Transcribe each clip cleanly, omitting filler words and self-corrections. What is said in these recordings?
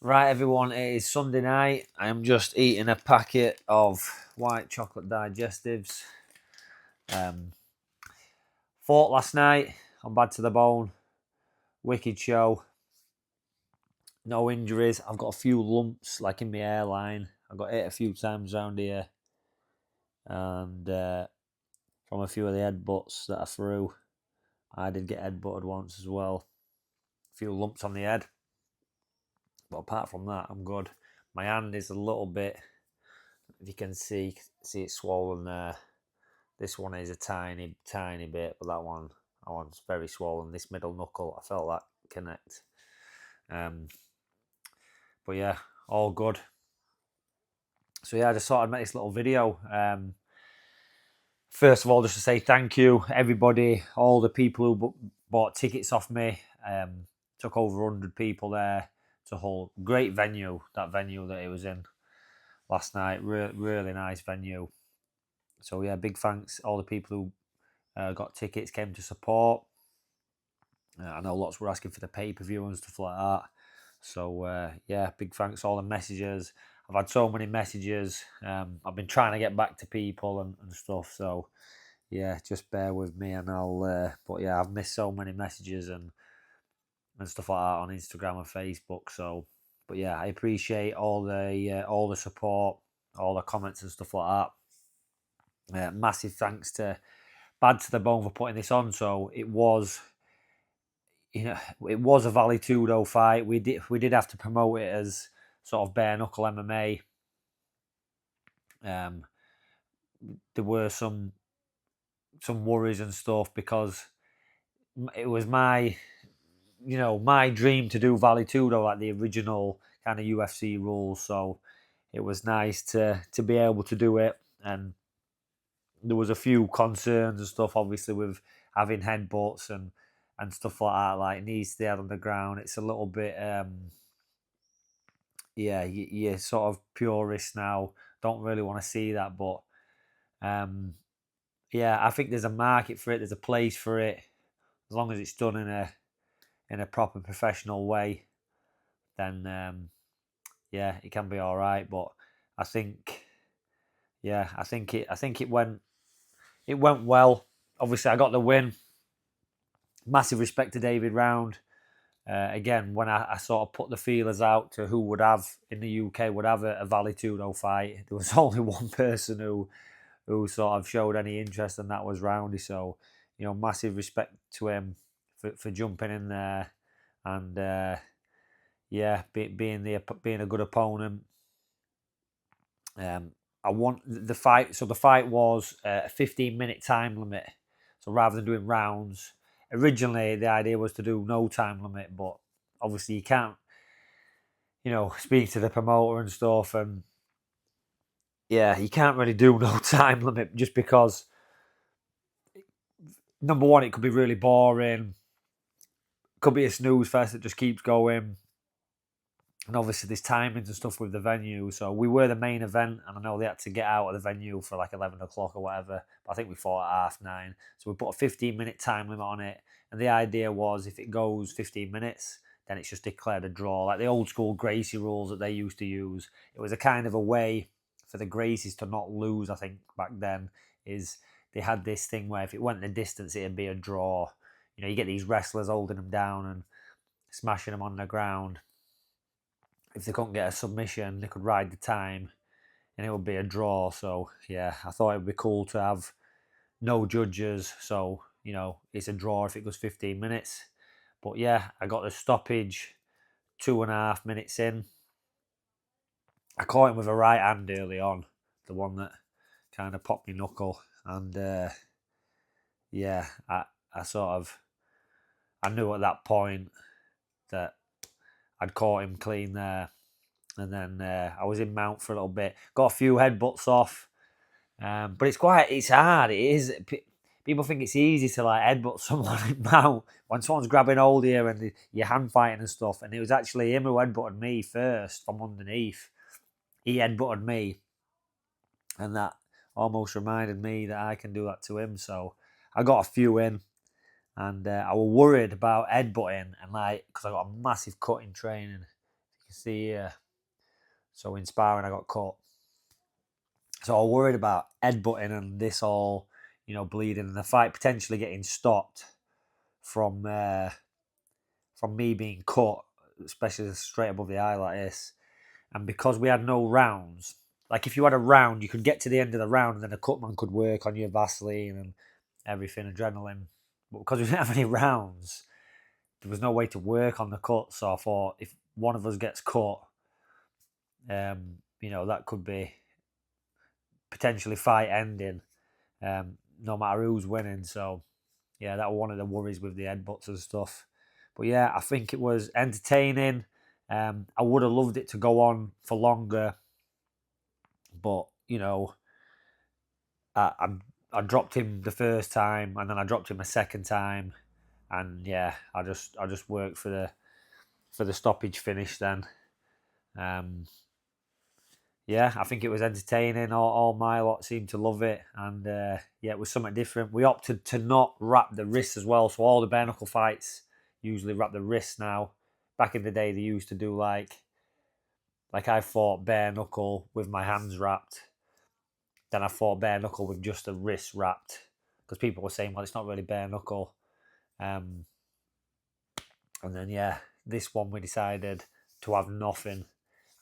Right, everyone, it is Sunday night. I am just eating a packet of white chocolate digestives. Fought last night. I'm bad to the bone. Wicked show. No injuries. I've got a few lumps, like in my hairline. I got hit a few times around here. And from a few of the headbutts that I threw, I did get headbutted once as well. A few lumps on the head. But apart from that, I'm good. My hand is a little bit, if you can see it swollen there. This one is a tiny bit, but that one's very swollen. This middle knuckle, I felt that connect. But yeah, all good. So yeah, I just thought I'd make this little video. First of all, just to say thank you, everybody, all the people who bought tickets off me. Took over 100 people there to Hull. Great venue, that venue that it was in last night. Really nice venue. So yeah, big thanks all the people who got tickets, came to support. I know lots were asking for the pay-per-view and stuff like that. So yeah, big thanks all the messages. I've had so many messages. I've been trying to get back to people and stuff. So yeah, just bear with me and I'll. But yeah, I've missed so many messages and stuff like that on Instagram and Facebook. So, but yeah, I appreciate all the support, all the comments and stuff like that. Massive thanks to Bad to the Bone for putting this on. So it was a Vale Tudo fight. We did have to promote it as sort of bare knuckle MMA. There were some worries and stuff because it was my dream to do Vale Tudo, like the original kind of UFC rules. So it was nice to be able to do it. And there was a few concerns and stuff, obviously, with having headbutts and stuff like that, like knees to the head on the ground. It's a little bit, you're sort of purist now. Don't really want to see that, but yeah, I think there's a market for it. There's a place for it, as long as it's done in a proper professional way. Then yeah, it can be all right. But I think, yeah, I think it went well. Obviously, I got the win. Massive respect to David Round. Again, when I sort of put the feelers out to who would have in the UK would have a Vale Tudo fight, there was only one person who sort of showed any interest, and that was Roundy. So, massive respect to him for jumping in there and yeah, being a good opponent. I want the fight. So the fight was a 15-minute time limit. So rather than doing rounds, originally the idea was to do no time limit, but obviously you can't, speak to the promoter and stuff, and yeah, you can't really do no time limit just because number one, it could be really boring. Could be a snooze fest that just keeps going. And obviously there's timings and stuff with the venue. So we were the main event, and I know they had to get out of the venue for like 11 o'clock or whatever. But I think we fought at 9:30. So we put a 15-minute time limit on it. And the idea was if it goes 15 minutes, then it's just declared a draw. Like the old school Gracie rules that they used to use. It was a kind of a way for the Gracies to not lose, I think, back then, is they had this thing where if it went the distance, it'd be a draw. You get these wrestlers holding them down and smashing them on the ground. If they couldn't get a submission, they could ride the time and it would be a draw. So, yeah, I thought it would be cool to have no judges. So, it's a draw if it goes 15 minutes. But yeah, I got the stoppage 2.5 minutes in. I caught him with a right hand early on, the one that kind of popped me knuckle. And yeah, I knew at that point that I'd caught him clean there. And then I was in mount for a little bit. Got a few headbutts off. But it's hard. It is. People think it's easy to like headbutt someone in mount when someone's grabbing hold of you and you're hand fighting and stuff. And it was actually him who headbutted me first from underneath. He headbutted me. And that almost reminded me that I can do that to him. So I got a few in. And I was worried about headbutting and because I got a massive cut in training. You can see here. So in sparring, I got cut. So I was worried about headbutting and this all, bleeding, and the fight potentially getting stopped from me being cut, especially straight above the eye like this. And because we had no rounds, like if you had a round, you could get to the end of the round and then a cutman could work on your Vaseline and everything, adrenaline. But because we didn't have any rounds, there was no way to work on the cut. So I thought if one of us gets cut, that could be potentially fight ending, no matter who's winning. So yeah, that was one of the worries with the headbutts and stuff. But yeah, I think it was entertaining. I would have loved it to go on for longer, but I dropped him the first time, and then I dropped him a second time, and yeah, I just worked for the stoppage finish then. Yeah, I think it was entertaining. All my lot seemed to love it, and yeah, it was something different. We opted to not wrap the wrists as well, so all the bare knuckle fights usually wrap the wrists now. Back in the day, they used to do like I fought bare knuckle with my hands wrapped. Then I fought bare knuckle with just the wrists wrapped, because people were saying, well, it's not really bare knuckle. And then yeah, this one we decided to have nothing.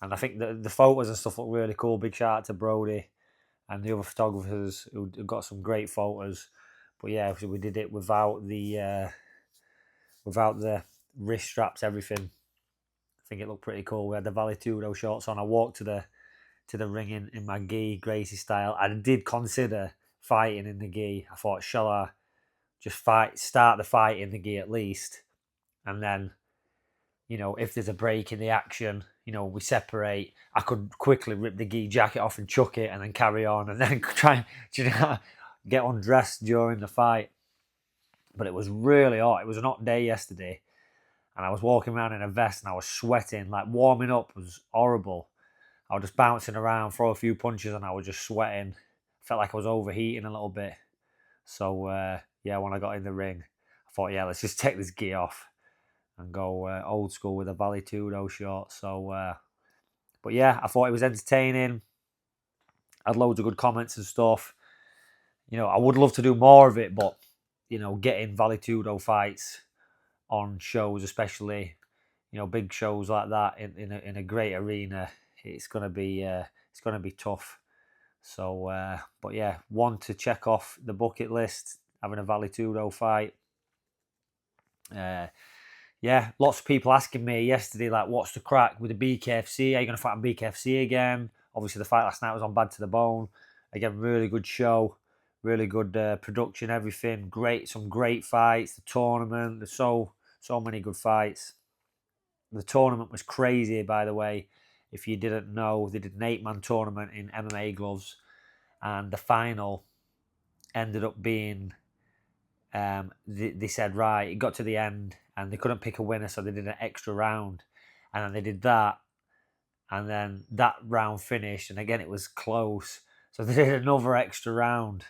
And I think the photos and stuff look really cool. Big shout out to Brody and the other photographers who got some great photos. But yeah, we did it without the wrist straps, everything. I think it looked pretty cool. We had the Vale Tudo shorts on. I walked to the ring in my gi, Gracie style. I did consider fighting in the gi. I thought, shall I just start the fight in the gi at least, and then if there's a break in the action, we separate. I could quickly rip the gi jacket off and chuck it, and then carry on, and then try get undressed during the fight. But it was really hot. It was an hot day yesterday, and I was walking around in a vest, and I was sweating. Like, warming up was horrible. I was just bouncing around, throw a few punches, and I was just sweating. Felt like I was overheating a little bit. So yeah, when I got in the ring, I thought, yeah, let's just take this gi off and go old school with a Vale Tudo short. So, but yeah, I thought it was entertaining. I had loads of good comments and stuff. I would love to do more of it, but getting Vale Tudo fights on shows, especially big shows like that in a great arena, it's gonna be tough. So, but yeah, one to check off the bucket list, having a Vale Tudo fight. Yeah, lots of people asking me yesterday, like, what's the crack with the BKFC? Are you going to fight on BKFC again? Obviously, the fight last night was on Bad to the Bone. Again, really good show, really good production, everything. Some great fights. The tournament, there's so many good fights. The tournament was crazy, by the way. If you didn't know, they did an 8-man tournament in MMA gloves, and the final ended up being. They said, right, it got to the end and they couldn't pick a winner, so they did an extra round, and then they did that, and then that round finished, and again it was close, so they did another extra round,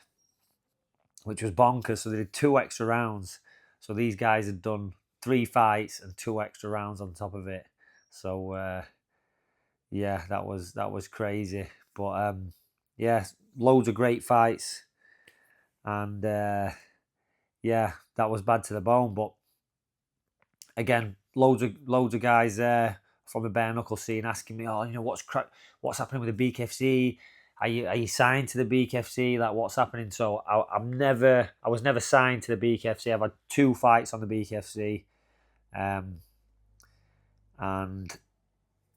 which was bonkers. So they did 2 extra rounds. So these guys had done 3 fights and 2 extra rounds on top of it. So yeah, that was crazy. But yeah, loads of great fights, and yeah, that was Bad to the Bone. But again, loads of guys there from the bare knuckle scene asking me, oh, what's happening with the BKFC? Are you signed to the BKFC? Like, what's happening? So I was never signed to the BKFC. I've had 2 fights on the BKFC, and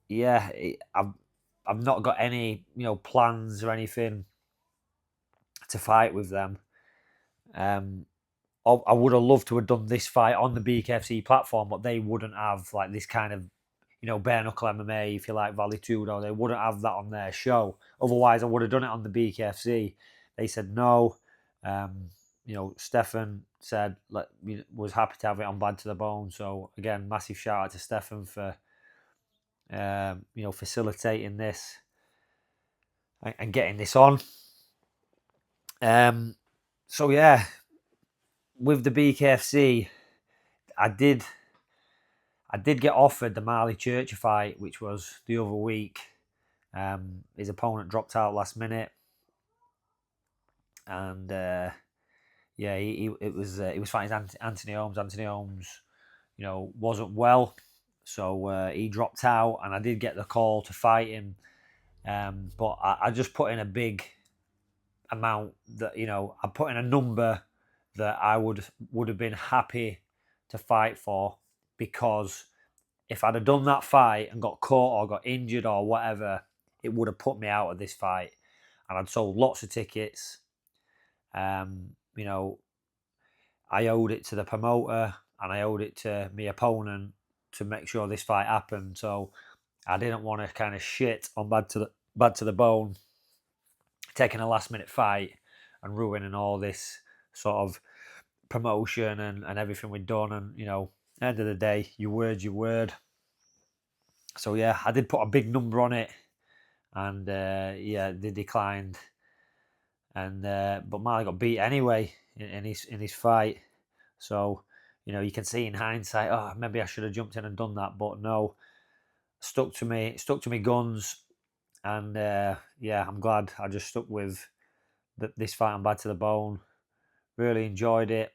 yeah, I've not got any plans or anything to fight with them. I would have loved to have done this fight on the BKFC platform, but they wouldn't have like this kind of, bare knuckle MMA, if you like, Vale Tudo. They wouldn't have that on their show. Otherwise, I would have done it on the BKFC. They said no. Stefan said was happy to have it on Bad to the Bone. So again, massive shout out to Stefan for facilitating this and getting this on. So yeah, with the BKFC, I I did get offered the Marley Church fight, which was the other week. His opponent dropped out last minute, and he was fighting Anthony Holmes. Anthony Holmes, wasn't well, so he dropped out, and I did get the call to fight him. But I just put in a big amount that I put in a number that I would have been happy to fight for, because if I'd have done that fight and got caught or got injured or whatever, it would have put me out of this fight. And I'd sold lots of tickets. I owed it to the promoter and I owed it to my opponent to make sure this fight happened. So I didn't want to kind of shit on bad to the bone, taking a last minute fight and ruining all this sort of promotion and everything we'd done. And at the end of the day, your word's your word. So yeah, I did put a big number on it, and they declined. And but Marley got beat anyway in his fight. So you can see in hindsight, oh, maybe I should have jumped in and done that, but no, stuck to me guns, and I'm glad I just stuck with this fight on Bad to the Bone. Really enjoyed it,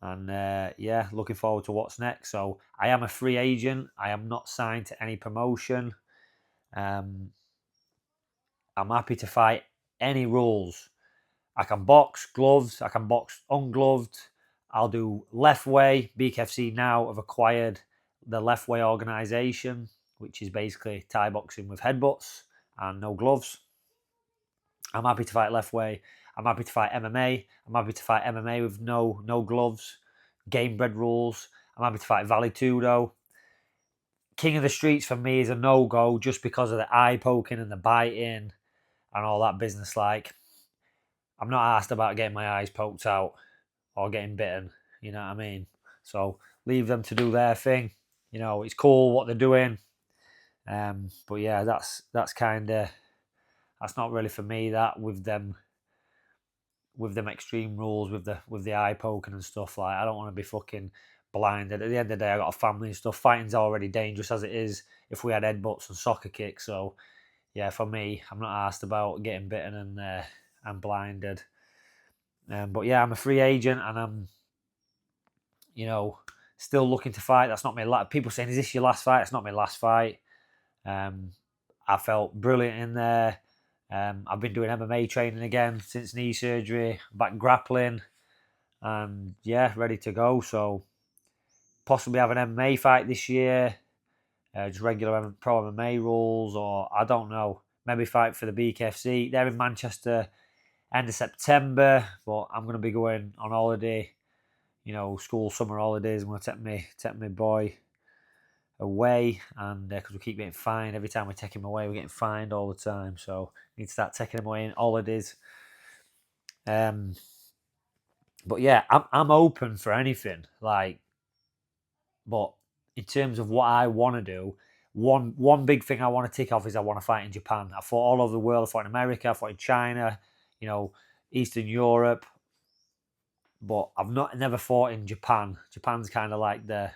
and looking forward to what's next. So I am a free agent. I am not signed to any promotion. I'm happy to fight any rules. I can box gloves. I can box ungloved. I'll do left way. BKFC now have acquired the left way organisation, which is basically Thai boxing with headbutts and no gloves. I'm happy to fight left way. I'm happy to fight MMA. I'm happy to fight MMA with no gloves. Game bred rules. I'm happy to fight Vale Tudo. King of the Streets for me is a no-go just because of the eye poking and the biting and all that business. Like, I'm not asked about getting my eyes poked out or getting bitten. You know what I mean? So leave them to do their thing. It's cool what they're doing. But yeah, that's not really for me. That with them extreme rules with the eye poking and stuff, like, I don't want to be fucking blinded. At the end of the day, I got a family and stuff. Fighting's already dangerous as it is if we had headbutts and soccer kicks. So yeah, for me, I'm not asked about getting bitten and blinded. But yeah, I'm a free agent and I'm still looking to fight. That's not my last. People saying, is this your last fight? It's not my last fight. I felt brilliant in there. I've been doing MMA training again since knee surgery, back grappling, and yeah, ready to go. So possibly have an MMA fight this year, just regular pro MMA rules, or I don't know, maybe fight for the BKFC. They're in Manchester end of September, but I'm going to be going on holiday, school summer holidays. I'm going to take my boy away, and because we keep getting fined every time we take him away, we're getting fined all the time. So we need to start taking him away in holidays. But yeah, I'm open for anything. Like, but in terms of what I want to do, one big thing I want to tick off is I want to fight in Japan. I fought all over the world. I fought in America. I fought in China. Eastern Europe. But I've never fought in Japan. Japan's kind of like the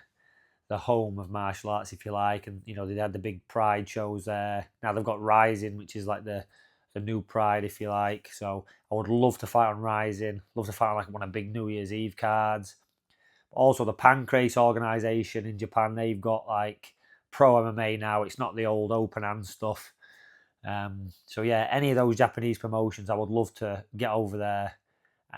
home of martial arts, if you like, and they had the big Pride shows there. Now they've got Rising, which is like the new Pride, if you like. So I would love to fight on Rising. Love to fight on like one of the big New Year's Eve cards. Also, the Pancrase organisation in Japan, they've got like pro MMA now. It's not the old open hand stuff. So yeah, any of those Japanese promotions, I would love to get over there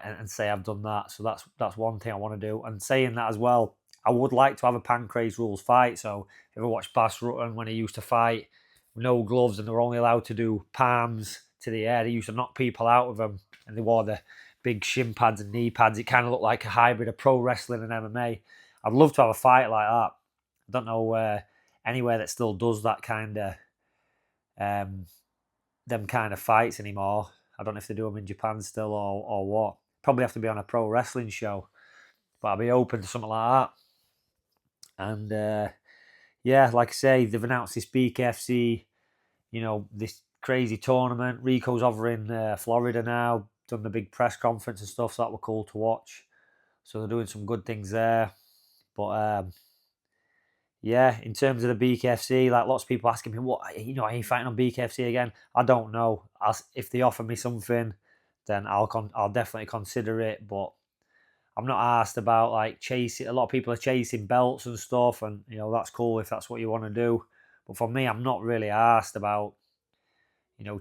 and say I've done that. So that's one thing I want to do. And saying that as well, I would like to have a Pancrase rules fight. So if you ever watched Bas Rutten when he used to fight, no gloves, and they were only allowed to do palms to the air. They used to knock people out of them, and they wore the big shin pads and knee pads. It kind of looked like a hybrid of pro wrestling and MMA. I'd love to have a fight like that. I don't know anywhere that still does that kind of them kind of fights anymore. I don't know if they do them in Japan still or what. Probably have to be on a pro wrestling show, but I'll be open to something like that. And yeah, like I say, they've announced this BKFC, this crazy tournament. Rico's over in Florida now, done the big press conference and stuff, so that were cool to watch. So they're doing some good things there. But yeah, in terms of the BKFC, like lots of people asking me, what, are you fighting on BKFC again? I don't know. If they offer me something, then I'll definitely consider it. But I'm not asked about like chasing. A lot of people are chasing belts and stuff, and that's cool if that's what you want to do. But for me, I'm not really asked about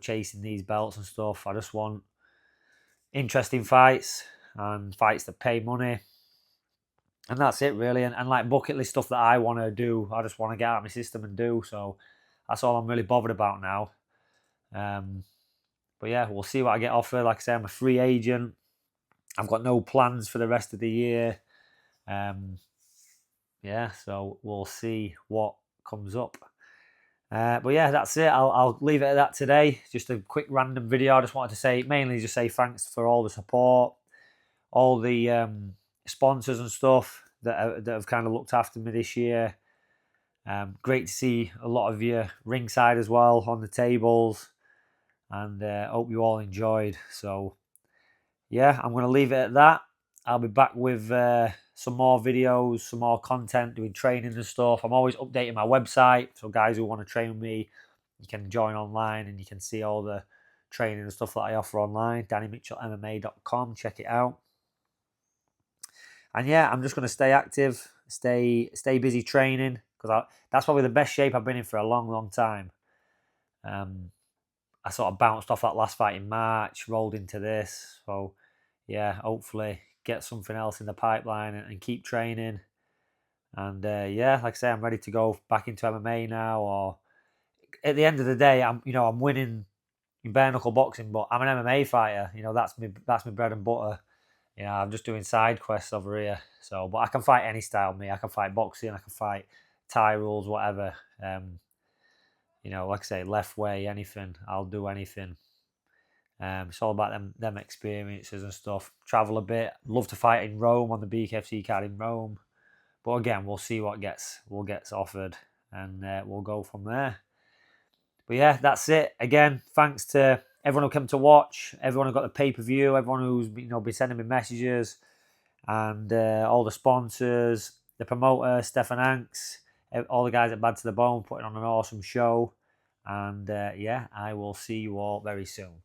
chasing these belts and stuff. I just want interesting fights and fights that pay money. And that's it really. And like bucket list stuff that I want to do, I just want to get out of my system and do. So that's all I'm really bothered about now. But yeah, we'll see what I get offered. Like I say, I'm a free agent. I've got no plans for the rest of the year. Yeah, so we'll see what comes up. But yeah, that's it. I'll leave it at that today. Just a quick random video. I just wanted to mainly say thanks for all the support, all the sponsors and stuff that have kind of looked after me this year. Great to see a lot of you ringside as well on the tables, and hope you all enjoyed. So yeah, I'm going to leave it at that. I'll be back with some more videos, some more content, doing training and stuff. I'm always updating my website, so guys who want to train with me, you can join online and you can see all the training and stuff that I offer online. DannyMitchellMMA.com, check it out. And yeah, I'm just going to stay active, stay busy training, because that's probably the best shape I've been in for a long, long time. I sort of bounced off that last fight in March, rolled into this. So yeah, hopefully get something else in the pipeline and keep training. And yeah, like I say, I'm ready to go back into MMA now. Or at the end of the day, I'm winning in bare knuckle boxing, but I'm an MMA fighter. That's my bread and butter. I'm just doing side quests over here. So, but I can fight any style. I can fight boxing. I can fight Thai rules, whatever. Like I say, left way, anything. I'll do anything. It's all about them experiences and stuff. Travel a bit. Love to fight in Rome on the BKFC card in Rome. But again, we'll see what gets offered, and we'll go from there. But yeah, that's it. Again, thanks to everyone who came to watch, everyone who got the pay-per-view, everyone who's been sending me messages, and all the sponsors, the promoter, Stefan Hanks, all the guys at Bad to the Bone putting on an awesome show. And yeah, I will see you all very soon.